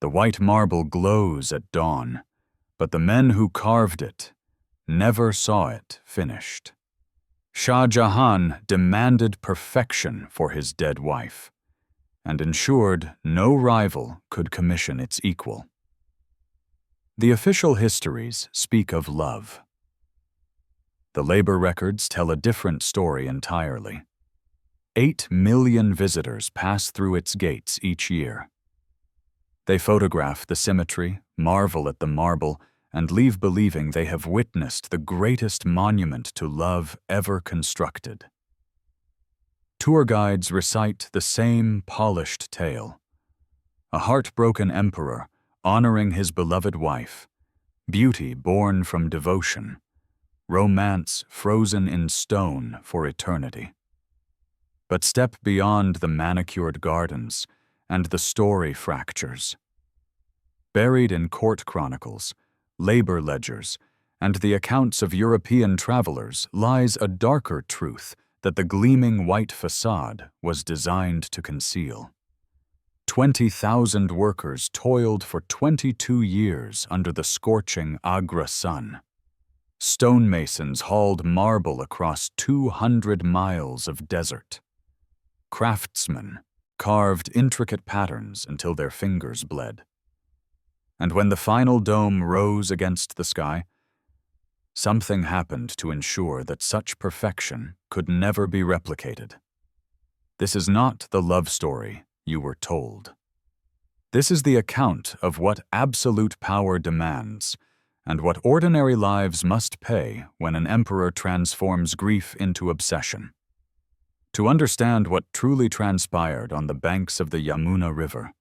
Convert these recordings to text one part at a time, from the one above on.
The white marble glows at dawn, but the men who carved it never saw it finished. Shah Jahan demanded perfection for his dead wife, and ensured no rival could commission its equal. The official histories speak of love. The labor records tell a different story entirely. 8 million visitors pass through its gates each year. They photograph the symmetry, marvel at the marble, and leave believing they have witnessed the greatest monument to love ever constructed. Tour guides recite the same polished tale. A heartbroken emperor honoring his beloved wife, beauty born from devotion, romance frozen in stone for eternity. But step beyond the manicured gardens, and the story fractures. Buried in court chronicles, labor ledgers, and the accounts of European travelers lies a darker truth that the gleaming white facade was designed to conceal. 20,000 workers toiled for 22 years under the scorching Agra sun. Stonemasons hauled marble across 200 miles of desert. Craftsmen carved intricate patterns until their fingers bled. And when the final dome rose against the sky, something happened to ensure that such perfection could never be replicated. This is not the love story you were told. This is the account of what absolute power demands, and what ordinary lives must pay when an emperor transforms grief into obsession. To understand what truly transpired on the banks of the Yamuna River,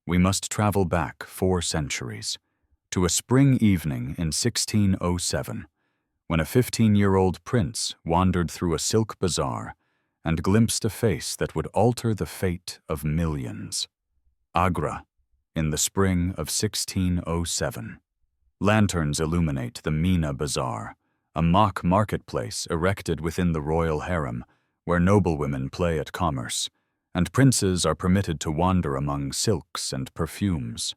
we must travel back 4 centuries, to a spring evening in 1607, when a 15-year-old prince wandered through a silk bazaar and glimpsed a face that would alter the fate of millions. Agra, in the spring of 1607. Lanterns illuminate the Meena Bazaar, a mock marketplace erected within the royal harem, where noblewomen play at commerce, and princes are permitted to wander among silks and perfumes.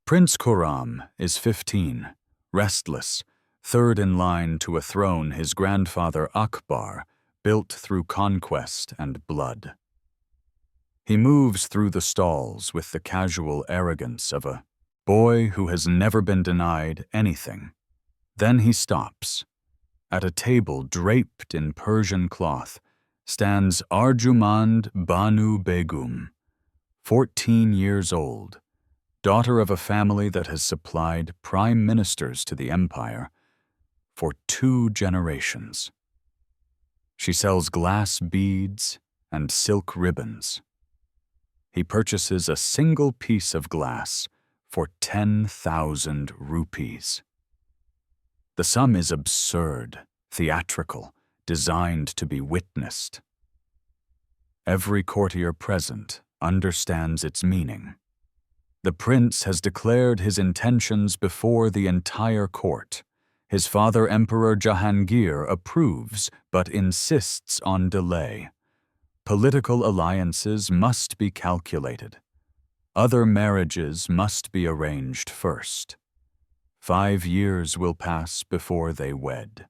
Prince Khurram is 15, restless, third in line to a throne his grandfather Akbar built through conquest and blood. He moves through the stalls with the casual arrogance of a boy who has never been denied anything. Then he stops. At a table draped in Persian cloth stands Arjumand Banu Begum, 14 years old, daughter of a family that has supplied prime ministers to the empire for 2 generations. She sells glass beads and silk ribbons. He purchases a single piece of glass for 10,000 rupees. The sum is absurd, theatrical, designed to be witnessed. Every courtier present understands its meaning. The prince has declared his intentions before the entire court. His father, Emperor Jahangir, approves but insists on delay. Political alliances must be calculated. Other marriages must be arranged first. 5 years will pass before they wed.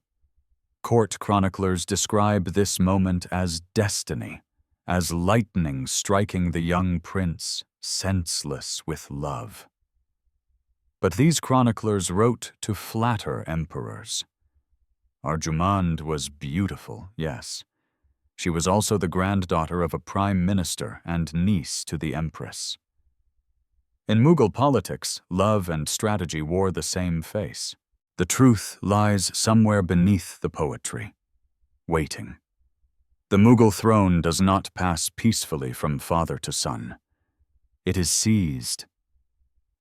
Court chroniclers describe this moment as destiny, as lightning striking the young prince, senseless with love. But these chroniclers wrote to flatter emperors. Arjumand was beautiful, yes. She was also the granddaughter of a prime minister and niece to the empress. In Mughal politics, love and strategy wore the same face. The truth lies somewhere beneath the poetry, waiting. The Mughal throne does not pass peacefully from father to son. It is seized.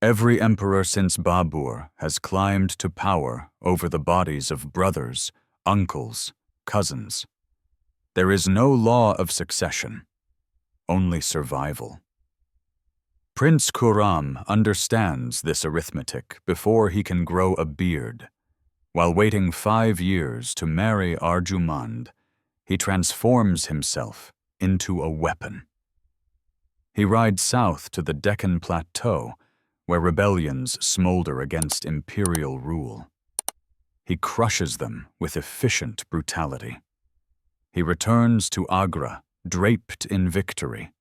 Every emperor since Babur has climbed to power over the bodies of brothers, uncles, cousins. There is no law of succession, only survival. Prince Khurram understands this arithmetic before he can grow a beard. While waiting 5 years to marry Arjumand, he transforms himself into a weapon. He rides south to the Deccan Plateau, where rebellions smolder against imperial rule. He crushes them with efficient brutality. He returns to Agra, draped in victory,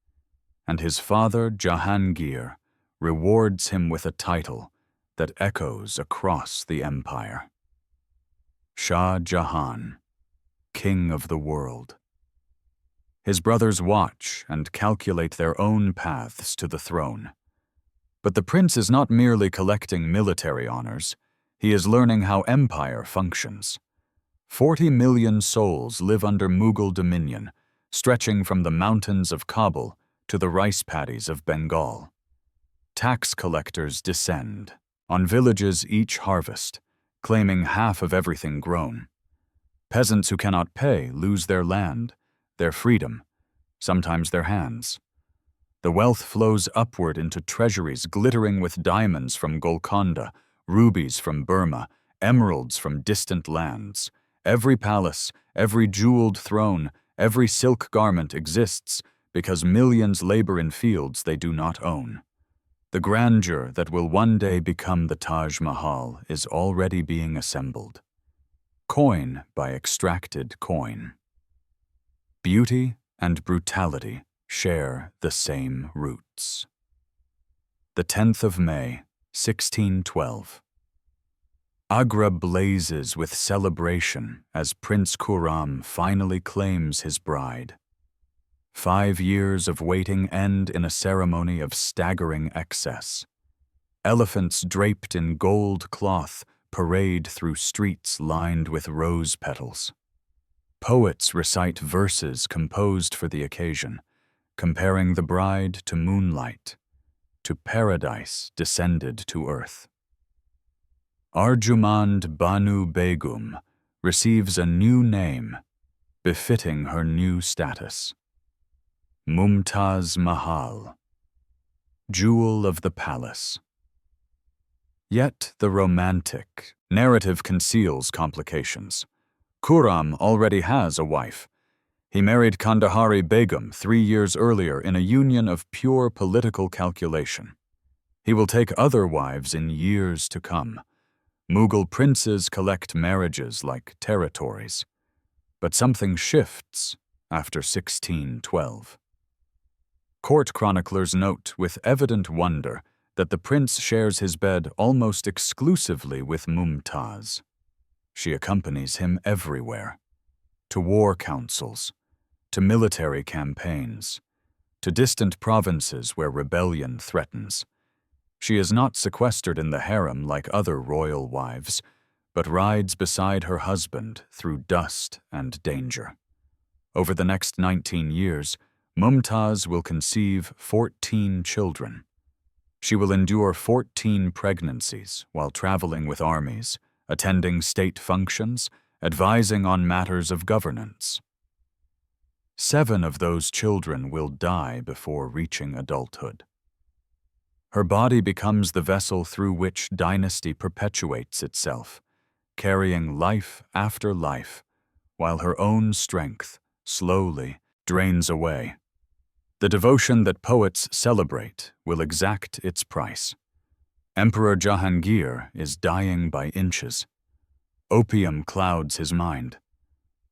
and his father, Jahangir, rewards him with a title that echoes across the empire. Shah Jahan, King of the World. His brothers watch and calculate their own paths to the throne. But the prince is not merely collecting military honors, he is learning how empire functions. 40 million souls live under Mughal dominion, stretching from the mountains of Kabul to the rice paddies of Bengal. Tax collectors descend on villages each harvest, claiming half of everything grown. Peasants who cannot pay lose their land, their freedom, sometimes their hands. The wealth flows upward into treasuries glittering with diamonds from Golconda, rubies from Burma, emeralds from distant lands. Every palace, every jeweled throne, every silk garment exists because millions labor in fields they do not own. The grandeur that will one day become the Taj Mahal is already being assembled. Coin by extracted coin. Beauty and brutality share the same roots. The 10th of May, 1612. Agra blazes with celebration as Prince Khurram finally claims his bride. 5 years of waiting end in a ceremony of staggering excess. Elephants draped in gold cloth parade through streets lined with rose petals. Poets recite verses composed for the occasion, comparing the bride to moonlight, to paradise descended to earth. Arjumand Banu Begum receives a new name, befitting her new status. Mumtaz Mahal, Jewel of the Palace. Yet the romantic narrative conceals complications. Khurram already has a wife. He married Kandahari Begum 3 years earlier in a union of pure political calculation. He will take other wives in years to come. Mughal princes collect marriages like territories. But something shifts after 1612. Court chroniclers note with evident wonder that the prince shares his bed almost exclusively with Mumtaz. She accompanies him everywhere, to war councils, to military campaigns, to distant provinces where rebellion threatens. She is not sequestered in the harem like other royal wives, but rides beside her husband through dust and danger. Over the next 19 years, Mumtaz will conceive 14 children. She will endure 14 pregnancies while traveling with armies, attending state functions, advising on matters of governance. 7 of those children will die before reaching adulthood. Her body becomes the vessel through which dynasty perpetuates itself, carrying life after life, while her own strength slowly drains away. The devotion that poets celebrate will exact its price. Emperor Jahangir is dying by inches. Opium clouds his mind.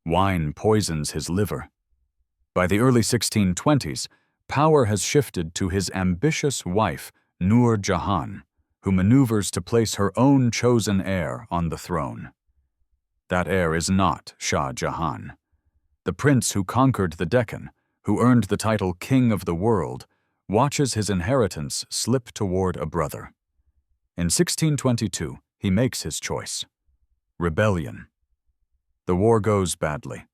Wine poisons his liver. By the early 1620s, power has shifted to his ambitious wife, Nur Jahan, who maneuvers to place her own chosen heir on the throne. That heir is not Shah Jahan. The prince who conquered the Deccan, who earned the title King of the World, watches his inheritance slip toward a brother. In 1622, he makes his choice. Rebellion. The war goes badly.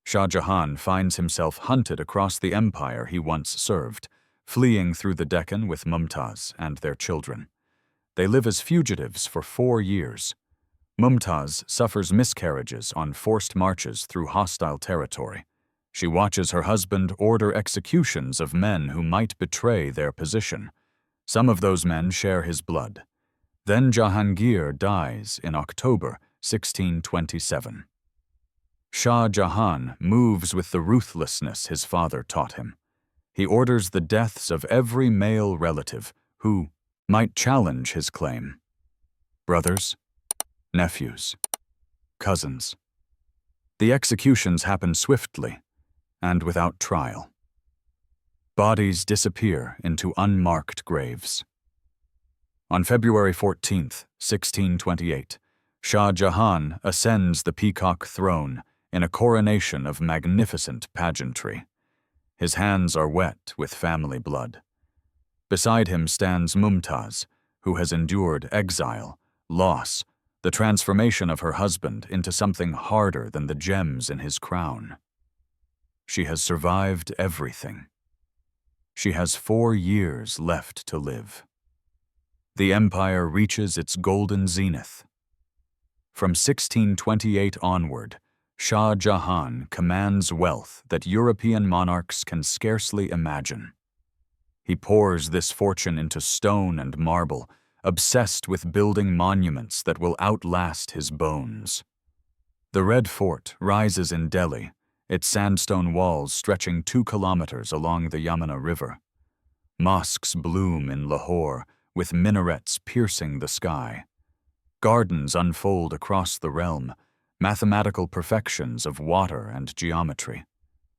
Shah Jahan finds himself hunted across the empire he once served, fleeing through the Deccan with Mumtaz and their children. They live as fugitives for 4 years. Mumtaz suffers miscarriages on forced marches through hostile territory. She watches her husband order executions of men who might betray their position. Some of those men share his blood. Then Jahangir dies in October 1627. Shah Jahan moves with the ruthlessness his father taught him. He orders the deaths of every male relative who might challenge his claim. Brothers, nephews, cousins. The executions happen swiftly and without trial. Bodies disappear into unmarked graves. On February 14, 1628, Shah Jahan ascends the peacock throne in a coronation of magnificent pageantry. His hands are wet with family blood. Beside him stands Mumtaz, who has endured exile, loss, the transformation of her husband into something harder than the gems in his crown. She has survived everything. She has 4 years left to live. The empire reaches its golden zenith. From 1628 onward, Shah Jahan commands wealth that European monarchs can scarcely imagine. He pours this fortune into stone and marble, obsessed with building monuments that will outlast his bones. The Red Fort rises in Delhi, its sandstone walls stretching 2 kilometers along the Yamuna River. Mosques bloom in Lahore, with minarets piercing the sky. Gardens unfold across the realm, mathematical perfections of water and geometry.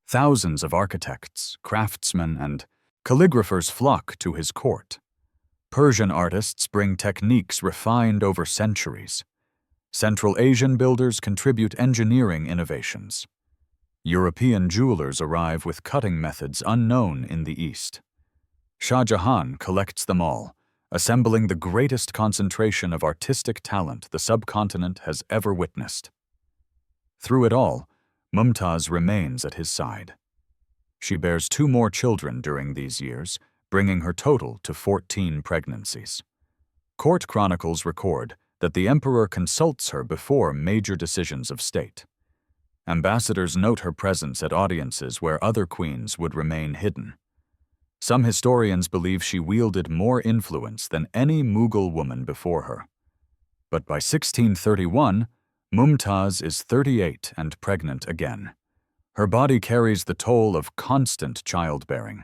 Thousands of architects, craftsmen, and calligraphers flock to his court. Persian artists bring techniques refined over centuries. Central Asian builders contribute engineering innovations. European jewelers arrive with cutting methods unknown in the East. Shah Jahan collects them all, assembling the greatest concentration of artistic talent the subcontinent has ever witnessed. Through it all, Mumtaz remains at his side. She bears 2 more children during these years, bringing her total to 14 pregnancies. Court chronicles record that the emperor consults her before major decisions of state. Ambassadors note her presence at audiences where other queens would remain hidden. Some historians believe she wielded more influence than any Mughal woman before her. But by 1631, Mumtaz is 38 and pregnant again. Her body carries the toll of constant childbearing.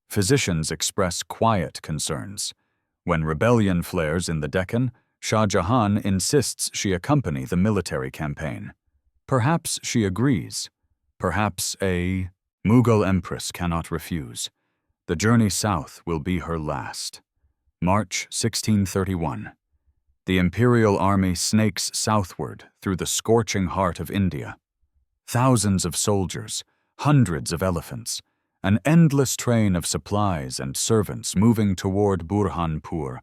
Physicians express quiet concerns. When rebellion flares in the Deccan, Shah Jahan insists she accompany the military campaign. Perhaps she agrees. Perhaps a Mughal empress cannot refuse. The journey south will be her last. March 1631. The imperial army snakes southward through the scorching heart of India. Thousands of soldiers, hundreds of elephants, an endless train of supplies and servants moving toward Burhanpur,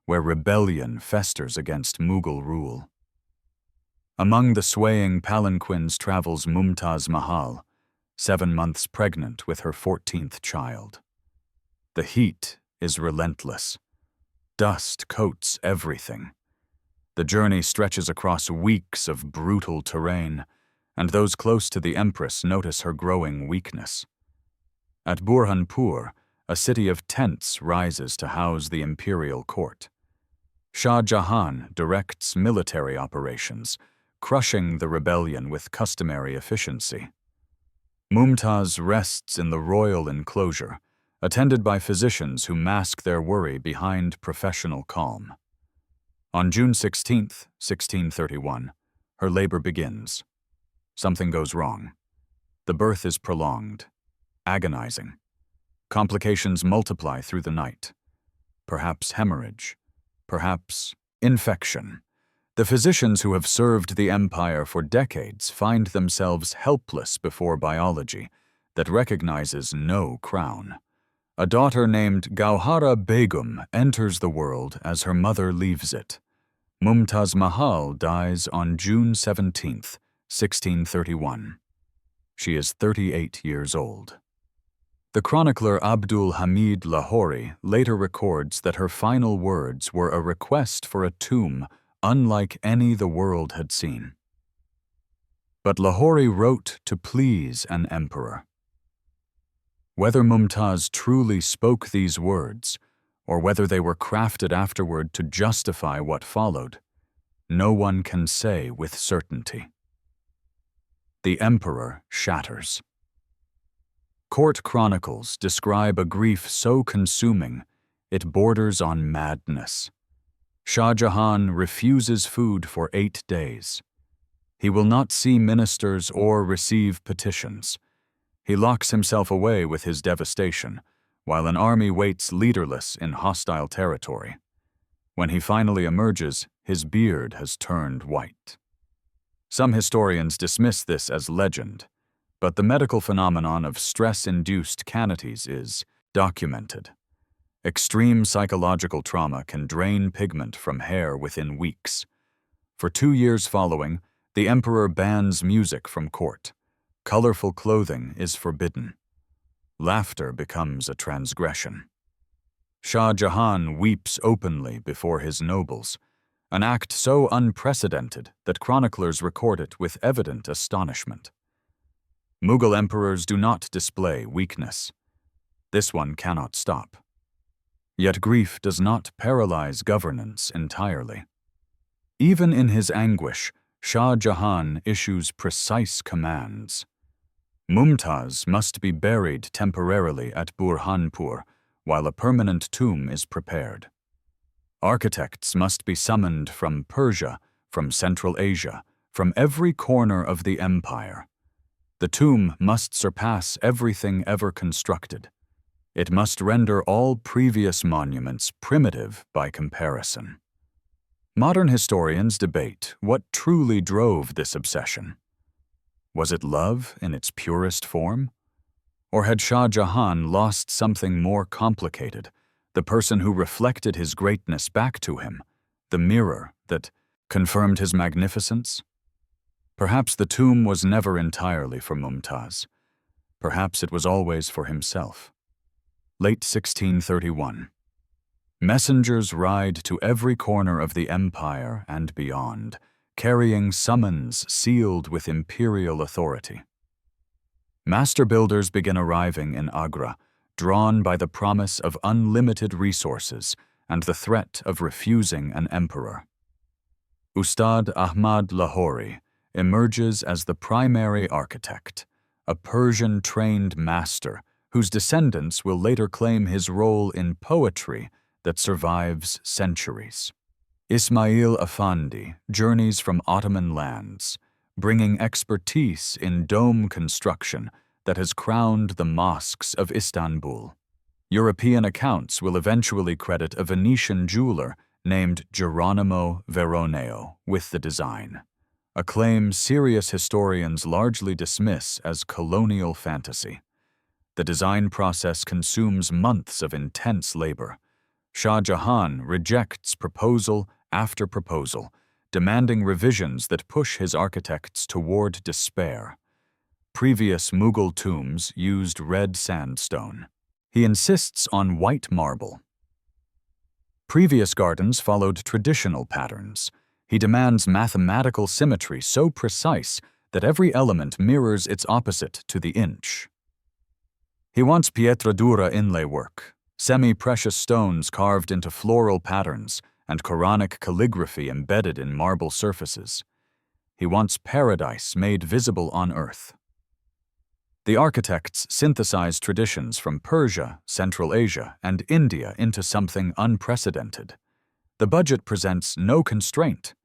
where rebellion festers against Mughal rule. Among the swaying palanquins travels Mumtaz Mahal, 7 months pregnant with her 14th child. The heat is relentless. Dust coats everything. The journey stretches across weeks of brutal terrain, and those close to the empress notice her growing weakness. At Burhanpur, a city of tents rises to house the imperial court. Shah Jahan directs military operations, crushing the rebellion with customary efficiency. Mumtaz rests in the royal enclosure, attended by physicians who mask their worry behind professional calm. On June 16, 1631, her labor begins. Something goes wrong. The birth is prolonged, agonizing. Complications multiply through the night. Perhaps hemorrhage, perhaps infection. The physicians who have served the empire for decades find themselves helpless before biology that recognizes no crown. A daughter named Gauhara Begum enters the world as her mother leaves it. Mumtaz Mahal dies on June 17, 1631. She is 38 years old. The chronicler Abdul Hamid Lahori later records that her final words were a request for a tomb unlike any the world had seen. But Lahori wrote to please an emperor. Whether Mumtaz truly spoke these words, or whether they were crafted afterward to justify what followed, no one can say with certainty. The emperor shatters. Court chronicles describe a grief so consuming it borders on madness. Shah Jahan refuses food for 8 days. He will not see ministers or receive petitions. He locks himself away with his devastation, while an army waits leaderless in hostile territory. When he finally emerges, his beard has turned white. Some historians dismiss this as legend, but the medical phenomenon of stress-induced canities is documented. Extreme psychological trauma can drain pigment from hair within weeks. For 2 years following, the emperor bans music from court. Colorful clothing is forbidden. Laughter becomes a transgression. Shah Jahan weeps openly before his nobles, an act so unprecedented that chroniclers record it with evident astonishment. Mughal emperors do not display weakness. This one cannot stop. Yet grief does not paralyze governance entirely. Even in his anguish, Shah Jahan issues precise commands. Mumtaz must be buried temporarily at Burhanpur, while a permanent tomb is prepared. Architects must be summoned from Persia, from Central Asia, from every corner of the empire. The tomb must surpass everything ever constructed. It must render all previous monuments primitive by comparison. Modern historians debate what truly drove this obsession. Was it love in its purest form? Or had Shah Jahan lost something more complicated, the person who reflected his greatness back to him, the mirror that confirmed his magnificence? Perhaps the tomb was never entirely for Mumtaz. Perhaps it was always for himself. Late 1631. Messengers ride to every corner of the empire and beyond, carrying summons sealed with imperial authority. Master builders begin arriving in Agra, drawn by the promise of unlimited resources and the threat of refusing an emperor. Ustad Ahmad Lahori emerges as the primary architect, a Persian-trained master whose descendants will later claim his role in poetry that survives centuries. Ismail Afandi journeys from Ottoman lands, bringing expertise in dome construction that has crowned the mosques of Istanbul. European accounts will eventually credit a Venetian jeweler named Geronimo Veroneo with the design, a claim serious historians largely dismiss as colonial fantasy. The design process consumes months of intense labor. Shah Jahan rejects proposal after proposal, demanding revisions that push his architects toward despair. Previous Mughal tombs used red sandstone. He insists on white marble. Previous gardens followed traditional patterns. He demands mathematical symmetry so precise that every element mirrors its opposite to the inch. He wants pietra dura inlay work, semi-precious stones carved into floral patterns, and Quranic calligraphy embedded in marble surfaces. He wants paradise made visible on earth. The architects synthesize traditions from Persia, Central Asia, and India into something unprecedented. The budget presents no constraint.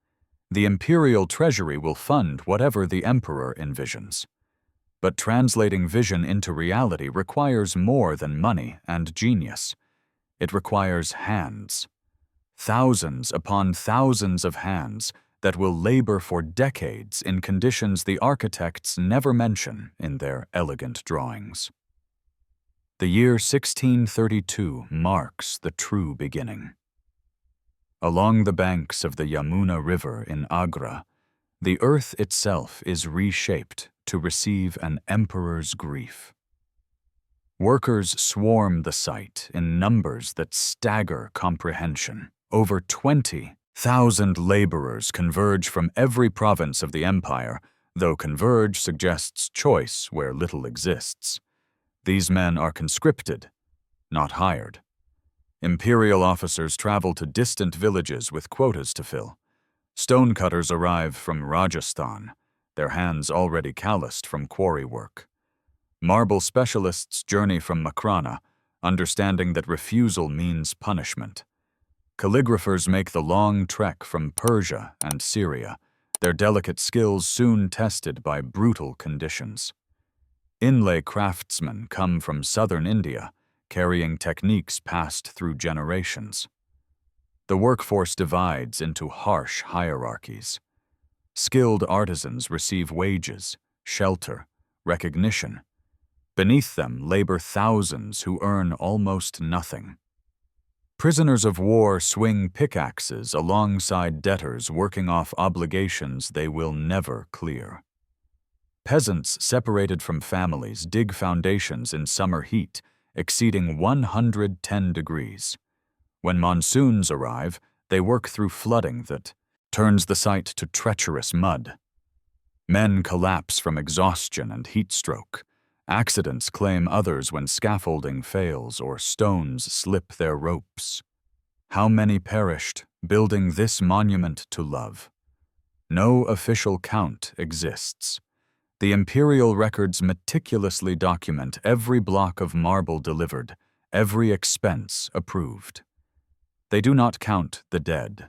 The imperial treasury will fund whatever the emperor envisions. But translating vision into reality requires more than money and genius. It requires hands. Thousands upon thousands of hands that will labor for decades in conditions the architects never mention in their elegant drawings. The year 1632 marks the true beginning. Along the banks of the Yamuna River in Agra, the earth itself is reshaped to receive an emperor's grief. Workers swarm the site in numbers that stagger comprehension. Over 20,000 laborers converge from every province of the empire, though converge suggests choice where little exists. These men are conscripted, not hired. Imperial officers travel to distant villages with quotas to fill. Stonecutters arrive from Rajasthan, their hands already calloused from quarry work. Marble specialists journey from Makrana, understanding that refusal means punishment. Calligraphers make the long trek from Persia and Syria, their delicate skills soon tested by brutal conditions. Inlay craftsmen come from southern India, carrying techniques passed through generations. The workforce divides into harsh hierarchies. Skilled artisans receive wages, shelter, recognition. Beneath them labor thousands who earn almost nothing. Prisoners of war swing pickaxes alongside debtors working off obligations they will never clear. Peasants separated from families dig foundations in summer heat exceeding 110 degrees. When monsoons arrive, they work through flooding that turns the site to treacherous mud. Men collapse from exhaustion and heat stroke. Accidents claim others when scaffolding fails or stones slip their ropes. How many perished building this monument to love? No official count exists. The imperial records meticulously document every block of marble delivered, every expense approved. They do not count the dead.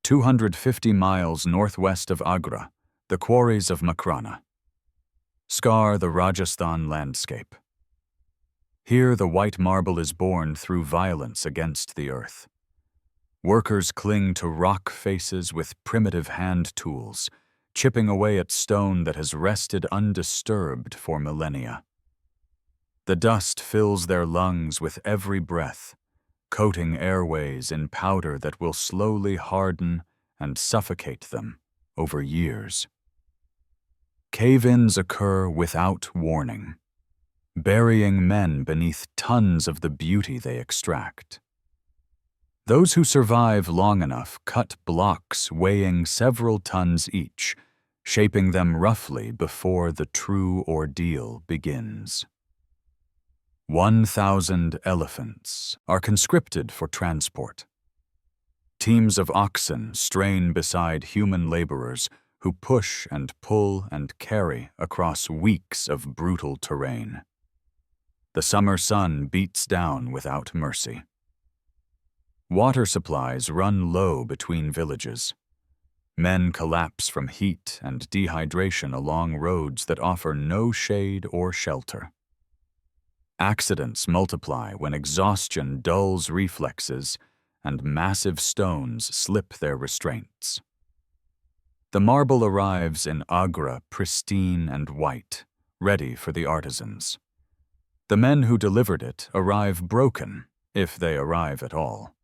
250 miles northwest of Agra, the quarries of Makrana scar the Rajasthan landscape. Here the white marble is born through violence against the earth. Workers cling to rock faces with primitive hand tools, chipping away at stone that has rested undisturbed for millennia. The dust fills their lungs with every breath, coating airways in powder that will slowly harden and suffocate them over years. Cave-ins occur without warning, burying men beneath tons of the beauty they extract. Those who survive long enough cut blocks weighing several tons each, shaping them roughly before the true ordeal begins. 1,000 elephants are conscripted for transport. Teams of oxen strain beside human laborers who push and pull and carry across weeks of brutal terrain. The summer sun beats down without mercy. Water supplies run low between villages. Men collapse from heat and dehydration along roads that offer no shade or shelter. Accidents multiply when exhaustion dulls reflexes and massive stones slip their restraints. The marble arrives in Agra pristine and white, ready for the artisans. The men who delivered it arrive broken, if they arrive at all.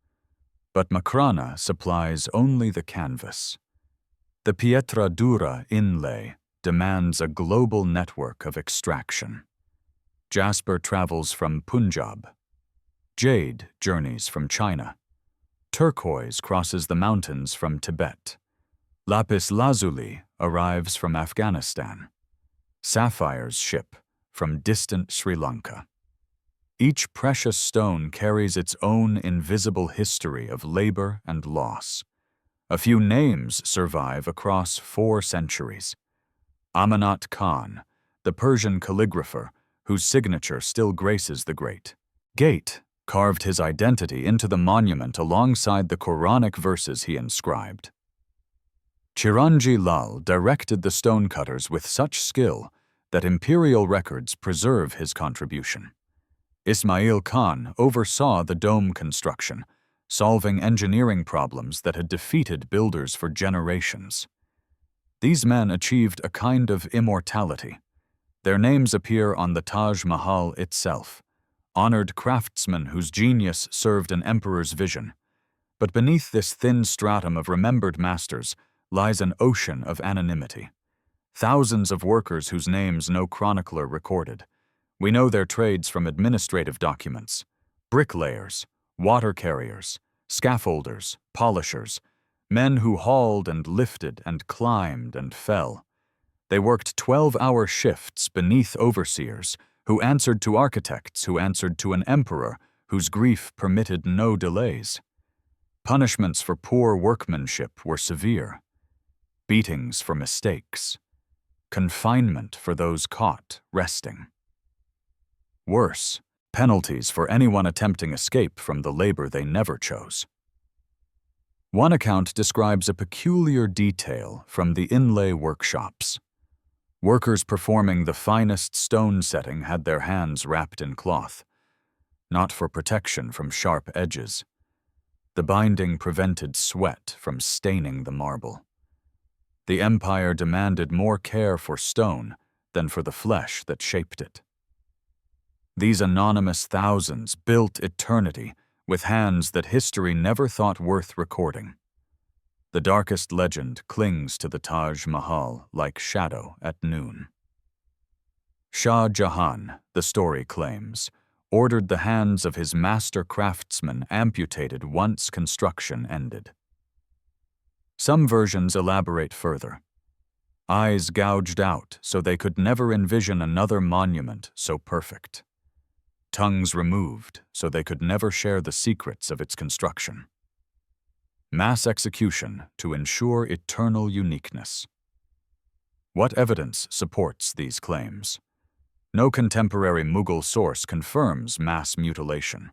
But Makrana supplies only the canvas. The pietra dura inlay demands a global network of extraction. Jasper travels from Punjab. Jade journeys from China. Turquoise crosses the mountains from Tibet. Lapis lazuli arrives from Afghanistan. Sapphires ship from distant Sri Lanka. Each precious stone carries its own invisible history of labor and loss. A few names survive across 4 centuries. Amanat Khan, the Persian calligrapher whose signature still graces the great gate, carved his identity into the monument alongside the Quranic verses he inscribed. Chiranji Lal directed the stonecutters with such skill that imperial records preserve his contribution. Ismail Khan oversaw the dome construction, solving engineering problems that had defeated builders for generations. These men achieved a kind of immortality. Their names appear on the Taj Mahal itself, honored craftsmen whose genius served an emperor's vision. But beneath this thin stratum of remembered masters lies an ocean of anonymity. Thousands of workers whose names no chronicler recorded. We know their trades from administrative documents: bricklayers, water carriers, scaffolders, polishers, men who hauled and lifted and climbed and fell. They worked 12-hour shifts beneath overseers who answered to architects who answered to an emperor whose grief permitted no delays. Punishments for poor workmanship were severe. Beatings for mistakes. Confinement for those caught resting. Worse, penalties for anyone attempting escape from the labor they never chose. One account describes a peculiar detail from the inlay workshops. Workers performing the finest stone setting had their hands wrapped in cloth, not for protection from sharp edges. The binding prevented sweat from staining the marble. The empire demanded more care for stone than for the flesh that shaped it. These anonymous thousands built eternity with hands that history never thought worth recording. The darkest legend clings to the Taj Mahal like shadow at noon. Shah Jahan, the story claims, ordered the hands of his master craftsmen amputated once construction ended. Some versions elaborate further. Eyes gouged out so they could never envision another monument so perfect. Tongues removed so they could never share the secrets of its construction. Mass execution to ensure eternal uniqueness. What evidence supports these claims? No contemporary Mughal source confirms mass mutilation.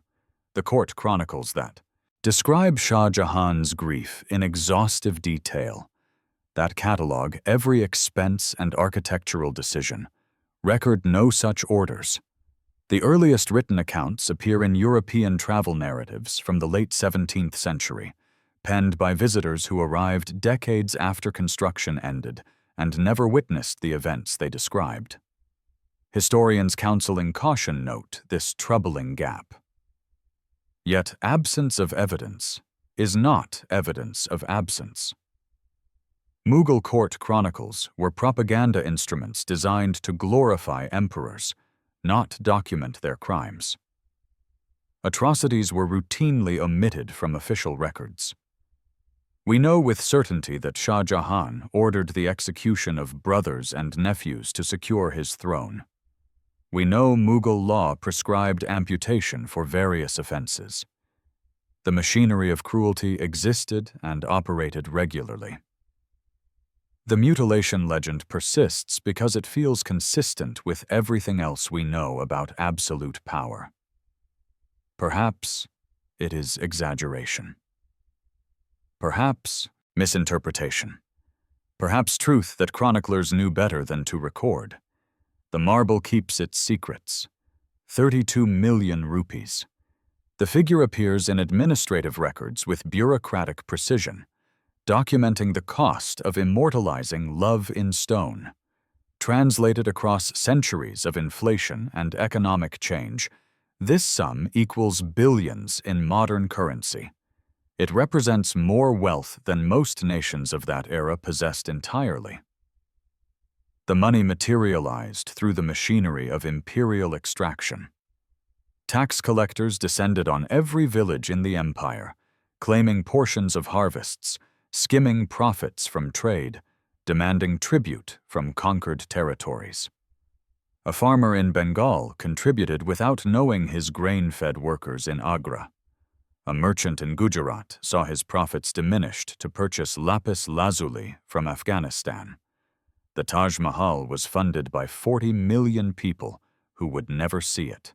The court chronicles that. Describe Shah Jahan's grief in exhaustive detail. That catalog every expense and architectural decision. Record no such orders. The earliest written accounts appear in European travel narratives from the late 17th century, penned by visitors who arrived decades after construction ended and never witnessed the events they described. Historians counseling caution note this troubling gap. Yet absence of evidence is not evidence of absence. Mughal court chronicles were propaganda instruments designed to glorify emperors, not document their crimes. Atrocities were routinely omitted from official records. We know with certainty that Shah Jahan ordered the execution of brothers and nephews to secure his throne. We know Mughal law prescribed amputation for various offenses. The machinery of cruelty existed and operated regularly. The mutilation legend persists because it feels consistent with everything else we know about absolute power. Perhaps it is exaggeration. Perhaps misinterpretation. Perhaps truth that chroniclers knew better than to record. The marble keeps its secrets. 32 million rupees. The figure appears in administrative records with bureaucratic precision, documenting the cost of immortalizing love in stone. Translated across centuries of inflation and economic change, this sum equals billions in modern currency. It represents more wealth than most nations of that era possessed entirely. The money materialized through the machinery of imperial extraction. Tax collectors descended on every village in the empire, claiming portions of harvests, skimming profits from trade, demanding tribute from conquered territories. A farmer in Bengal contributed without knowing his grain-fed workers in Agra. A merchant in Gujarat saw his profits diminished to purchase lapis lazuli from Afghanistan. The Taj Mahal was funded by 40 million people who would never see it.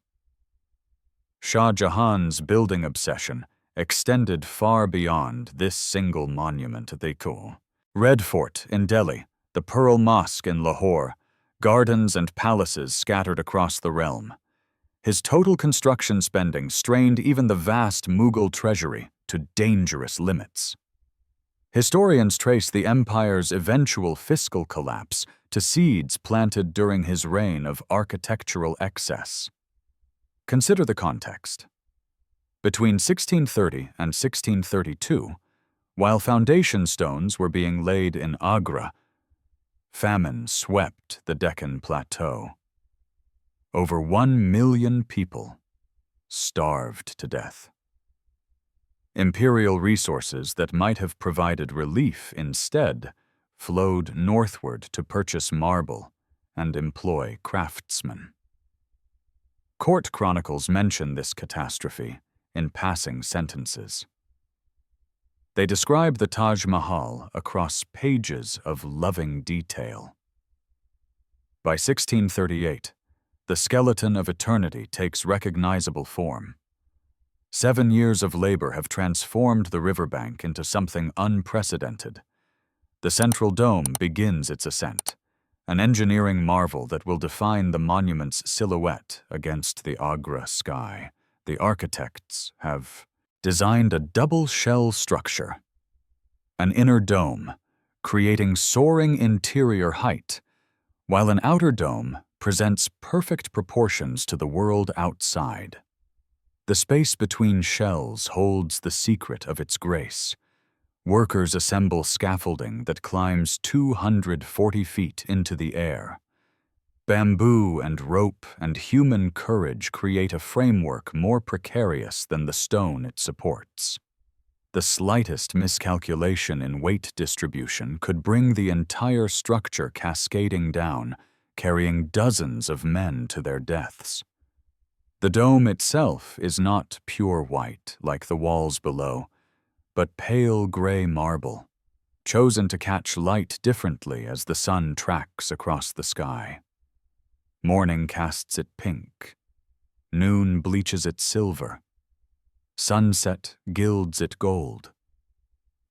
Shah Jahan's building obsession extended far beyond this single monument they call. Red Fort in Delhi, the Pearl Mosque in Lahore, gardens and palaces scattered across the realm. His total construction spending strained even the vast Mughal treasury to dangerous limits. Historians trace the empire's eventual fiscal collapse to seeds planted during his reign of architectural excess. Consider the context. Between 1630 and 1632, while foundation stones were being laid in Agra, famine swept the Deccan Plateau. Over 1 million people starved to death. Imperial resources that might have provided relief instead flowed northward to purchase marble and employ craftsmen. Court chronicles mention this catastrophe in passing sentences. They describe the Taj Mahal across pages of loving detail. By 1638, the skeleton of eternity takes recognizable form. 7 years of labor have transformed the riverbank into something unprecedented. The central dome begins its ascent, an engineering marvel that will define the monument's silhouette against the Agra sky. The architects have designed a double shell structure, an inner dome, creating soaring interior height, while an outer dome presents perfect proportions to the world outside. The space between shells holds the secret of its grace. Workers assemble scaffolding that climbs 240 feet into the air. Bamboo and rope and human courage create a framework more precarious than the stone it supports. The slightest miscalculation in weight distribution could bring the entire structure cascading down, carrying dozens of men to their deaths. The dome itself is not pure white like the walls below, but pale gray marble, chosen to catch light differently as the sun tracks across the sky. Morning casts it pink, noon bleaches it silver, sunset gilds it gold.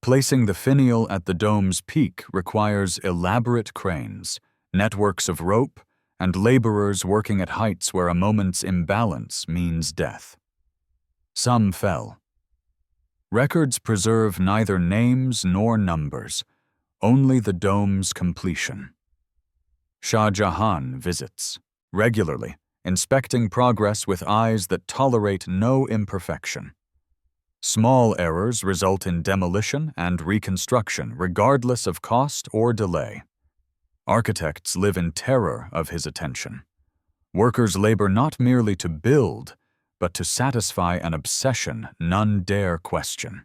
Placing the finial at the dome's peak requires elaborate cranes, networks of rope, and laborers working at heights where a moment's imbalance means death. Some fell. Records preserve neither names nor numbers, only the dome's completion. Shah Jahan visits, regularly, inspecting progress with eyes that tolerate no imperfection. Small errors result in demolition and reconstruction regardless of cost or delay. Architects live in terror of his attention. Workers labor not merely to build, but to satisfy an obsession none dare question.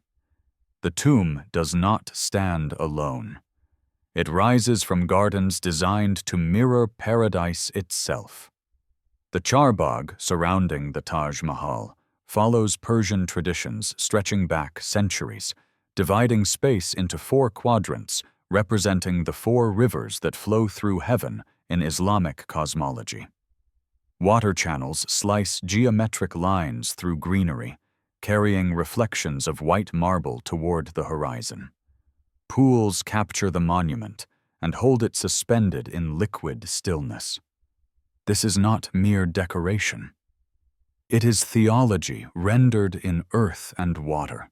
The tomb does not stand alone. It rises from gardens designed to mirror paradise itself. The charbagh surrounding the Taj Mahal follows Persian traditions stretching back centuries, dividing space into 4 quadrants representing the 4 rivers that flow through heaven in Islamic cosmology. Water channels slice geometric lines through greenery, carrying reflections of white marble toward the horizon. Pools capture the monument and hold it suspended in liquid stillness. This is not mere decoration. It is theology rendered in earth and water.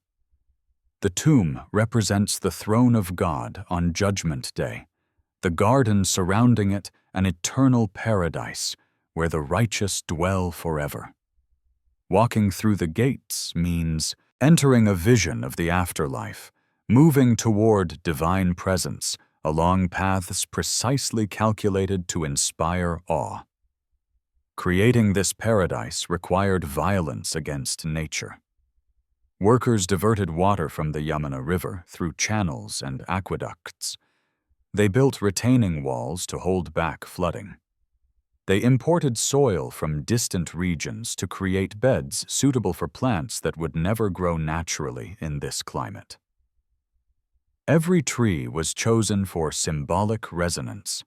The tomb represents the throne of God on Judgment Day, the garden surrounding it an eternal paradise where the righteous dwell forever. Walking through the gates means entering a vision of the afterlife, moving toward divine presence along paths precisely calculated to inspire awe. Creating this paradise required violence against nature. Workers diverted water from the Yamuna River through channels and aqueducts. They built retaining walls to hold back flooding. They imported soil from distant regions to create beds suitable for plants that would never grow naturally in this climate. Every tree was chosen for symbolic resonance.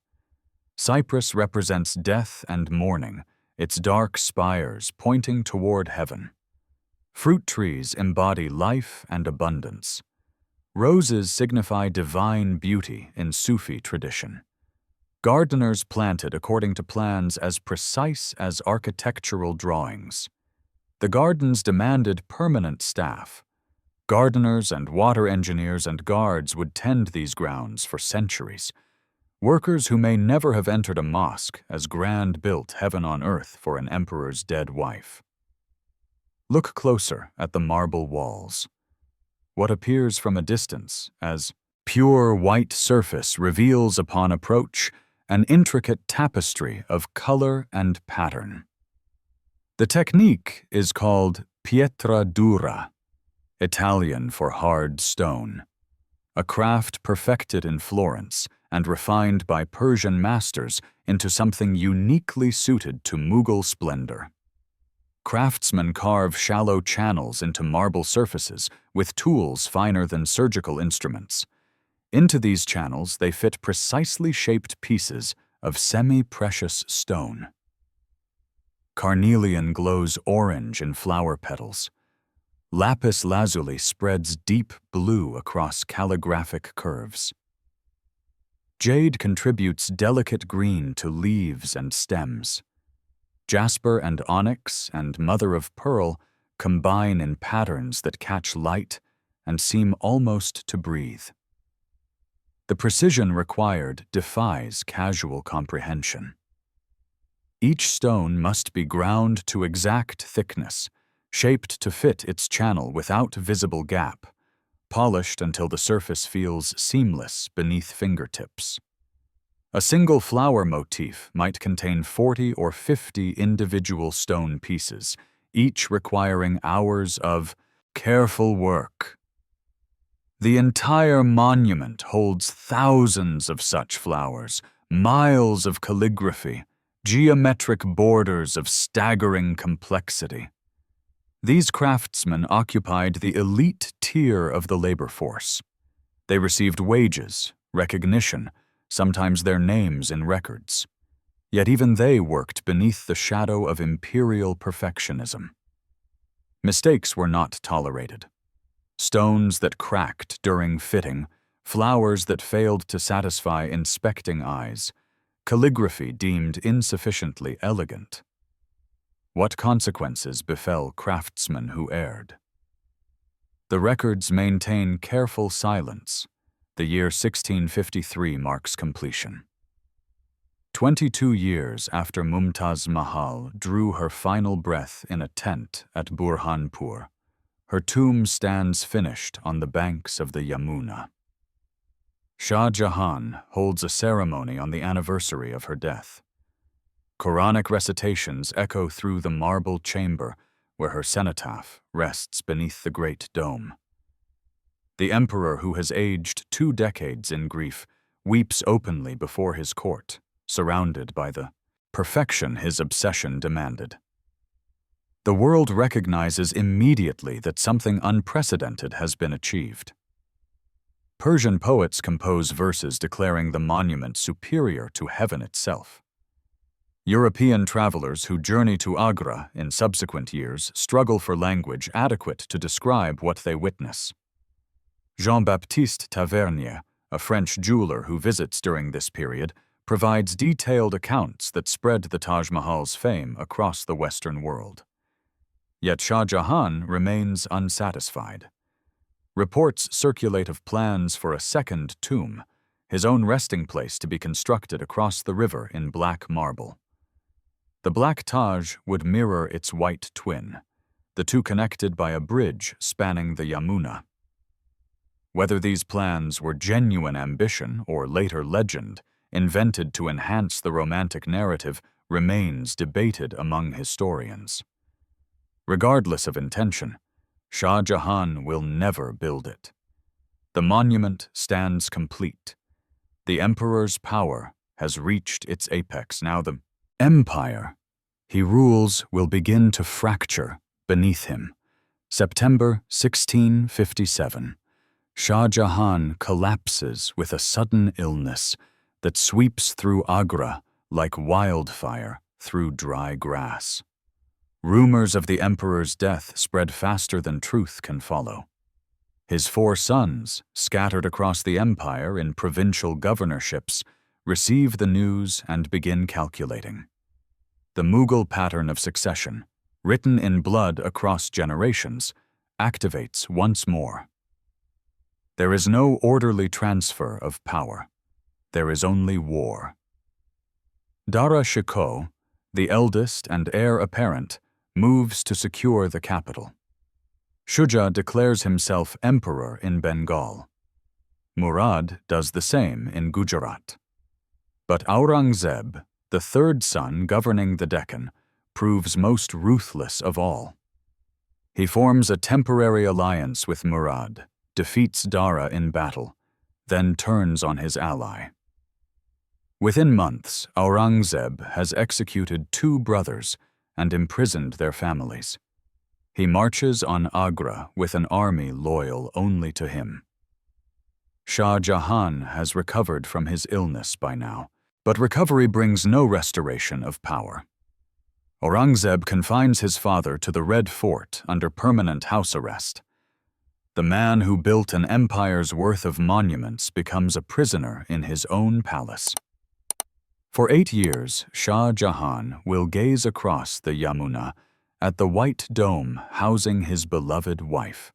Cypress represents death and mourning, its dark spires pointing toward heaven. Fruit trees embody life and abundance. Roses signify divine beauty in Sufi tradition. Gardeners planted according to plans as precise as architectural drawings. The gardens demanded permanent staff. Gardeners and water engineers and guards would tend these grounds for centuries. Workers who may never have entered a mosque as grand built heaven on earth for an emperor's dead wife. Look closer at the marble walls. What appears from a distance as pure white surface reveals upon approach an intricate tapestry of color and pattern. The technique is called pietra dura, Italian for hard stone, a craft perfected in Florence and refined by Persian masters into something uniquely suited to Mughal splendor. Craftsmen carve shallow channels into marble surfaces with tools finer than surgical instruments. Into these channels they fit precisely shaped pieces of semi-precious stone. Carnelian glows orange in flower petals. Lapis lazuli spreads deep blue across calligraphic curves. Jade contributes delicate green to leaves and stems. Jasper and onyx and mother of pearl combine in patterns that catch light and seem almost to breathe. The precision required defies casual comprehension. Each stone must be ground to exact thickness, shaped to fit its channel without visible gap, polished until the surface feels seamless beneath fingertips. A single flower motif might contain 40 or 50 individual stone pieces, each requiring hours of careful work. The entire monument holds thousands of such flowers, miles of calligraphy, geometric borders of staggering complexity. These craftsmen occupied the elite tier of the labor force. They received wages, recognition, sometimes their names in records. Yet even they worked beneath the shadow of imperial perfectionism. Mistakes were not tolerated. Stones that cracked during fitting, flowers that failed to satisfy inspecting eyes, calligraphy deemed insufficiently elegant. What consequences befell craftsmen who erred? The records maintain careful silence. The year 1653 marks completion. 22 years after Mumtaz Mahal drew her final breath in a tent at Burhanpur, her tomb stands finished on the banks of the Yamuna. Shah Jahan holds a ceremony on the anniversary of her death. Quranic recitations echo through the marble chamber where her cenotaph rests beneath the great dome. The emperor, who has aged 2 decades in grief, weeps openly before his court, surrounded by the perfection his obsession demanded. The world recognizes immediately that something unprecedented has been achieved. Persian poets compose verses declaring the monument superior to heaven itself. European travelers who journey to Agra in subsequent years struggle for language adequate to describe what they witness. Jean-Baptiste Tavernier, a French jeweler who visits during this period, provides detailed accounts that spread the Taj Mahal's fame across the Western world. Yet Shah Jahan remains unsatisfied. Reports circulate of plans for a second tomb, his own resting place to be constructed across the river in black marble. The Black Taj would mirror its white twin, the two connected by a bridge spanning the Yamuna. Whether these plans were genuine ambition or later legend, invented to enhance the romantic narrative, remains debated among historians. Regardless of intention, Shah Jahan will never build it. The monument stands complete. The emperor's power has reached its apex. Now the empire he rules will begin to fracture beneath him. September 1657. Shah Jahan collapses with a sudden illness that sweeps through Agra like wildfire through dry grass. Rumors of the emperor's death spread faster than truth can follow. His 4 sons, scattered across the empire in provincial governorships, receive the news and begin calculating. The Mughal pattern of succession, written in blood across generations, activates once more. There is no orderly transfer of power. There is only war. Dara Shikoh, the eldest and heir apparent, moves to secure the capital. Shuja declares himself emperor in Bengal. Murad does the same in Gujarat. But Aurangzeb, the 3rd son governing the Deccan, proves most ruthless of all. He forms a temporary alliance with Murad, defeats Dara in battle, then turns on his ally. Within months, Aurangzeb has executed 2 brothers and imprisoned their families. He marches on Agra with an army loyal only to him. Shah Jahan has recovered from his illness by now, but recovery brings no restoration of power. Aurangzeb confines his father to the Red Fort under permanent house arrest. The man who built an empire's worth of monuments becomes a prisoner in his own palace. For 8 years, Shah Jahan will gaze across the Yamuna at the white dome housing his beloved wife.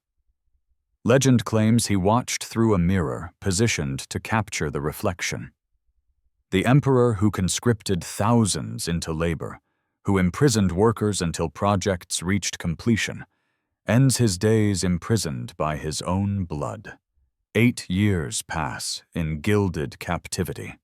Legend claims he watched through a mirror positioned to capture the reflection. The emperor who conscripted thousands into labor, who imprisoned workers until projects reached completion, ends his days imprisoned by his own blood. 8 years pass in gilded captivity.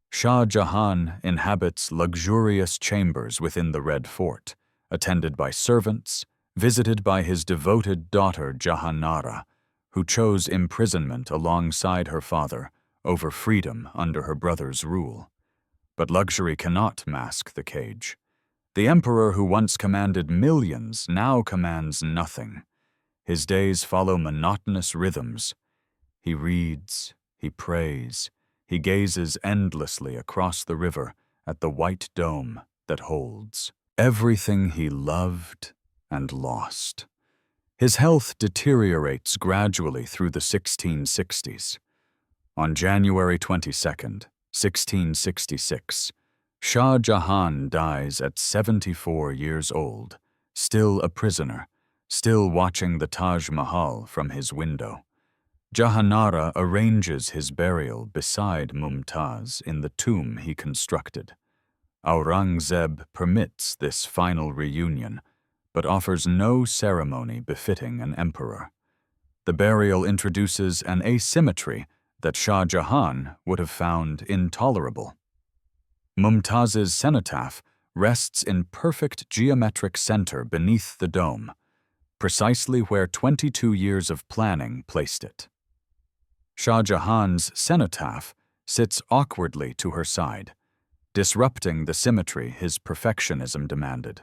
Shah Jahan inhabits luxurious chambers within the Red Fort, attended by servants, visited by his devoted daughter Jahanara, who chose imprisonment alongside her father over freedom under her brother's rule. But luxury cannot mask the cage. The emperor who once commanded millions now commands nothing. His days follow monotonous rhythms. He reads, he prays, he gazes endlessly across the river at the white dome that holds everything he loved and lost. His health deteriorates gradually through the 1660s. On January 22nd, 1666, Shah Jahan dies at 74 years old, still a prisoner, still watching the Taj Mahal from his window. Jahanara arranges his burial beside Mumtaz in the tomb he constructed. Aurangzeb permits this final reunion, but offers no ceremony befitting an emperor. The burial introduces an asymmetry that Shah Jahan would have found intolerable. Mumtaz's cenotaph rests in perfect geometric center beneath the dome, precisely where 22 years of planning placed it. Shah Jahan's cenotaph sits awkwardly to her side, disrupting the symmetry his perfectionism demanded.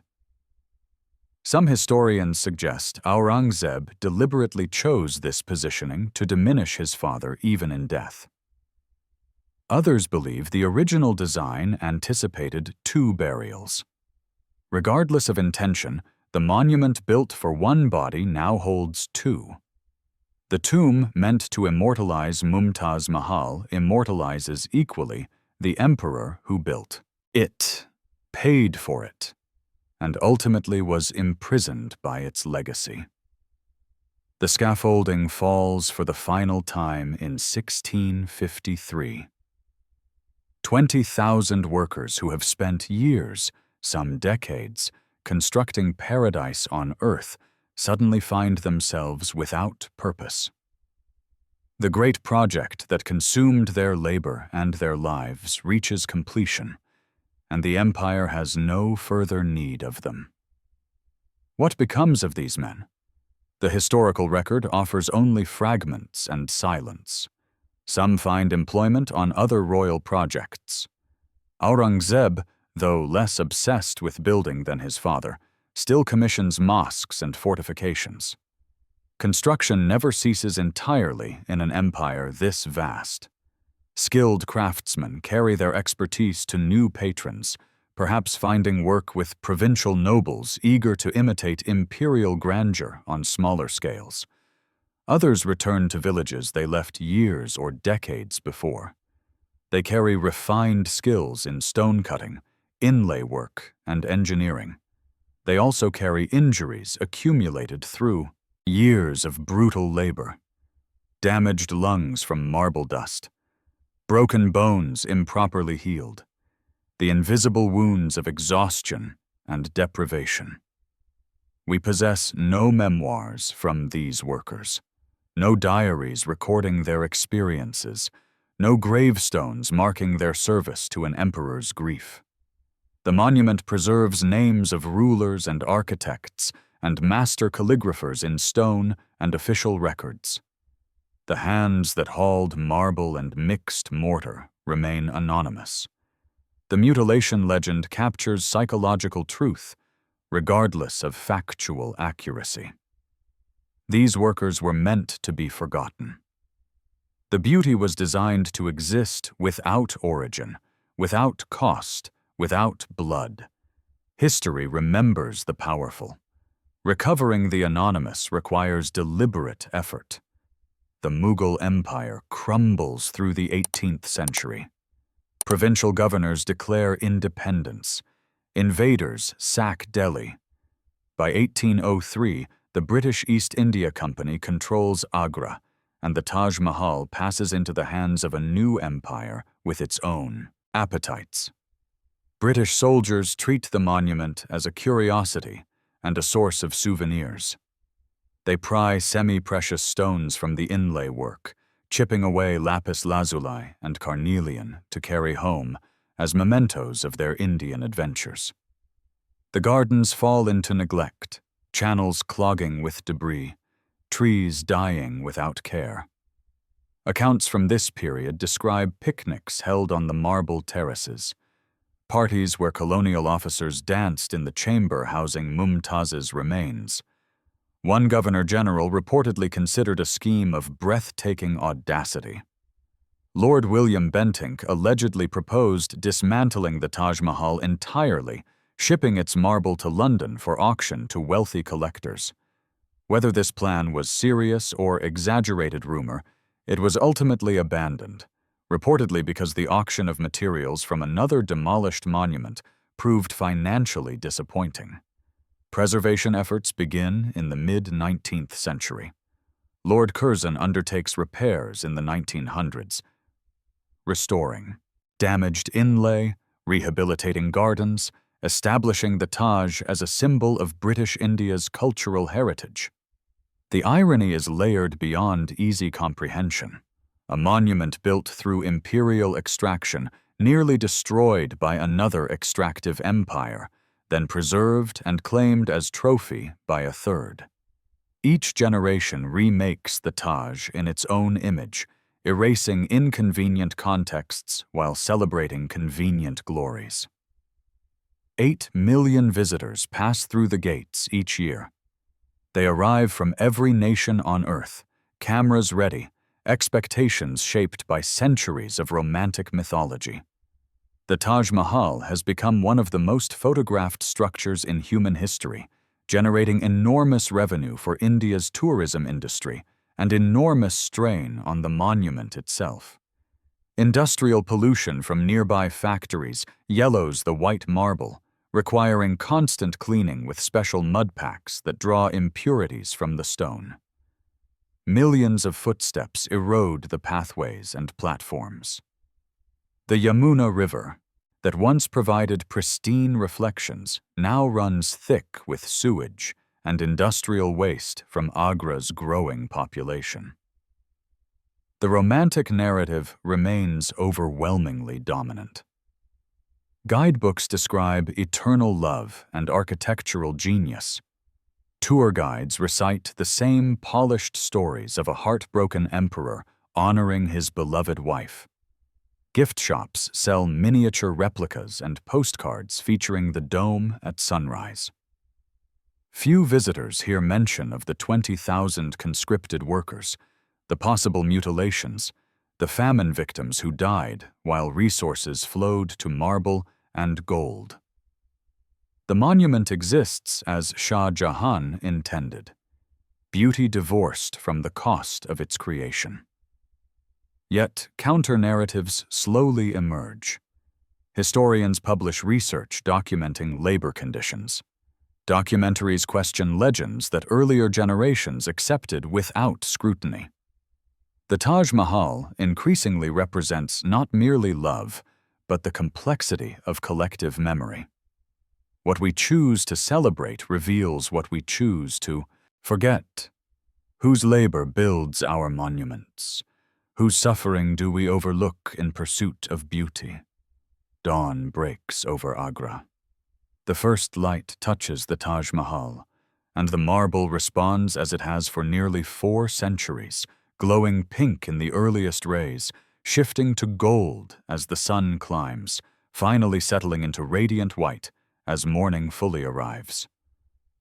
Some historians suggest Aurangzeb deliberately chose this positioning to diminish his father even in death. Others believe the original design anticipated 2 burials. Regardless of intention, the monument built for one body now holds 2. The tomb meant to immortalize Mumtaz Mahal immortalizes equally the emperor who built it, paid for it, and ultimately was imprisoned by its legacy. The scaffolding falls for the final time in 1653. 20,000 workers who have spent years, some decades, constructing paradise on earth suddenly find themselves without purpose. The great project that consumed their labor and their lives reaches completion, and the empire has no further need of them. What becomes of these men? The historical record offers only fragments and silence. Some find employment on other royal projects. Aurangzeb, though less obsessed with building than his father, still commissions mosques and fortifications. Construction never ceases entirely in an empire this vast. Skilled craftsmen carry their expertise to new patrons, perhaps finding work with provincial nobles eager to imitate imperial grandeur on smaller scales. Others return to villages they left years or decades before. They carry refined skills in stone cutting, inlay work, and engineering. They also carry injuries accumulated through years of brutal labor, damaged lungs from marble dust, broken bones improperly healed, the invisible wounds of exhaustion and deprivation. We possess no memoirs from these workers, no diaries recording their experiences, no gravestones marking their service to an emperor's grief. The monument preserves names of rulers and architects and master calligraphers in stone and official records. The hands that hauled marble and mixed mortar remain anonymous. The mutilation legend captures psychological truth, regardless of factual accuracy. These workers were meant to be forgotten. The beauty was designed to exist without origin, without cost, without blood. History remembers the powerful. Recovering the anonymous requires deliberate effort. The Mughal Empire crumbles through the 18th century. Provincial governors declare independence. Invaders sack Delhi. By 1803, the British East India Company controls Agra, and the Taj Mahal passes into the hands of a new empire with its own appetites. British soldiers treat the monument as a curiosity and a source of souvenirs. They pry semi-precious stones from the inlay work, chipping away lapis lazuli and carnelian to carry home as mementos of their Indian adventures. The gardens fall into neglect, channels clogging with debris, trees dying without care. Accounts from this period describe picnics held on the marble terraces, parties where colonial officers danced in the chamber housing Mumtaz's remains. One governor-general reportedly considered a scheme of breathtaking audacity. Lord William Bentinck allegedly proposed dismantling the Taj Mahal entirely, shipping its marble to London for auction to wealthy collectors. Whether this plan was serious or exaggerated rumor, it was ultimately abandoned, reportedly because the auction of materials from another demolished monument proved financially disappointing. Preservation efforts begin in the mid-19th century. Lord Curzon undertakes repairs in the 1900s, restoring damaged inlay, rehabilitating gardens, establishing the Taj as a symbol of British India's cultural heritage. The irony is layered beyond easy comprehension. A monument built through imperial extraction, nearly destroyed by another extractive empire, then preserved and claimed as trophy by a third. Each generation remakes the Taj in its own image, erasing inconvenient contexts while celebrating convenient glories. 8 million visitors pass through the gates each year. They arrive from every nation on Earth, cameras ready, expectations shaped by centuries of romantic mythology. The Taj Mahal has become one of the most photographed structures in human history, generating enormous revenue for India's tourism industry and enormous strain on the monument itself. Industrial pollution from nearby factories yellows the white marble, requiring constant cleaning with special mud packs that draw impurities from the stone. Millions of footsteps erode the pathways and platforms. The Yamuna River, that once provided pristine reflections, now runs thick with sewage and industrial waste from Agra's growing population. The romantic narrative remains overwhelmingly dominant. Guidebooks describe eternal love and architectural genius. Tour guides recite the same polished stories of a heartbroken emperor honoring his beloved wife. Gift shops sell miniature replicas and postcards featuring the dome at sunrise. Few visitors hear mention of the 20,000 conscripted workers, the possible mutilations, the famine victims who died while resources flowed to marble and gold. The monument exists as Shah Jahan intended, beauty divorced from the cost of its creation. Yet counter-narratives slowly emerge. Historians publish research documenting labor conditions. Documentaries question legends that earlier generations accepted without scrutiny. The Taj Mahal increasingly represents not merely love, but the complexity of collective memory. What we choose to celebrate reveals what we choose to forget. Whose labor builds our monuments? Whose suffering do we overlook in pursuit of beauty? Dawn breaks over Agra. The first light touches the Taj Mahal, and the marble responds as it has for nearly 4 centuries, glowing pink in the earliest rays, shifting to gold as the sun climbs, finally settling into radiant white as morning fully arrives.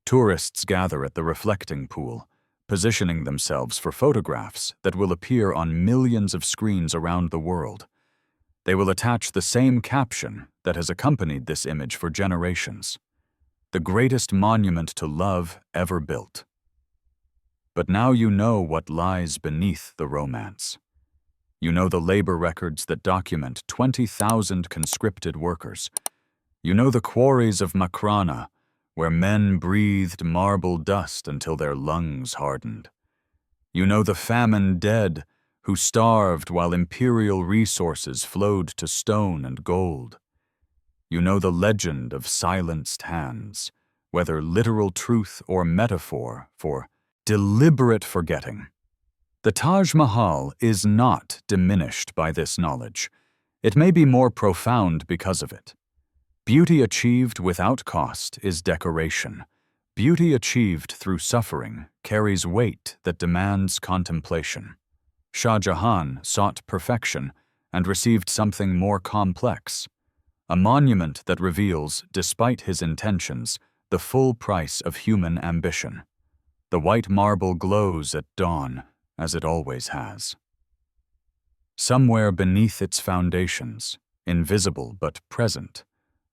Tourists gather at the reflecting pool, positioning themselves for photographs that will appear on millions of screens around the world. They will attach the same caption that has accompanied this image for generations. the greatest monument to love ever built. But now you know what lies beneath the romance. You know the labor records that document 20,000 conscripted workers. You know the quarries of Makrana, where men breathed marble dust until their lungs hardened. You know the famine dead who starved while imperial resources flowed to stone and gold. You know the legend of silenced hands, whether literal truth or metaphor for deliberate forgetting. The Taj Mahal is not diminished by this knowledge. It may be more profound because of it. Beauty achieved without cost is decoration. Beauty achieved through suffering carries weight that demands contemplation. Shah Jahan sought perfection and received something more complex, a monument that reveals, despite his intentions, the full price of human ambition. The white marble glows at dawn, as it always has. Somewhere beneath its foundations, invisible but present,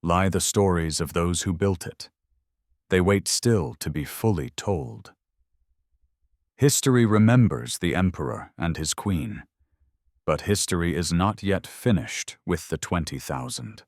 lie the stories of those who built it. They wait still to be fully told. History remembers the emperor and his queen, but history is not yet finished with the 20,000.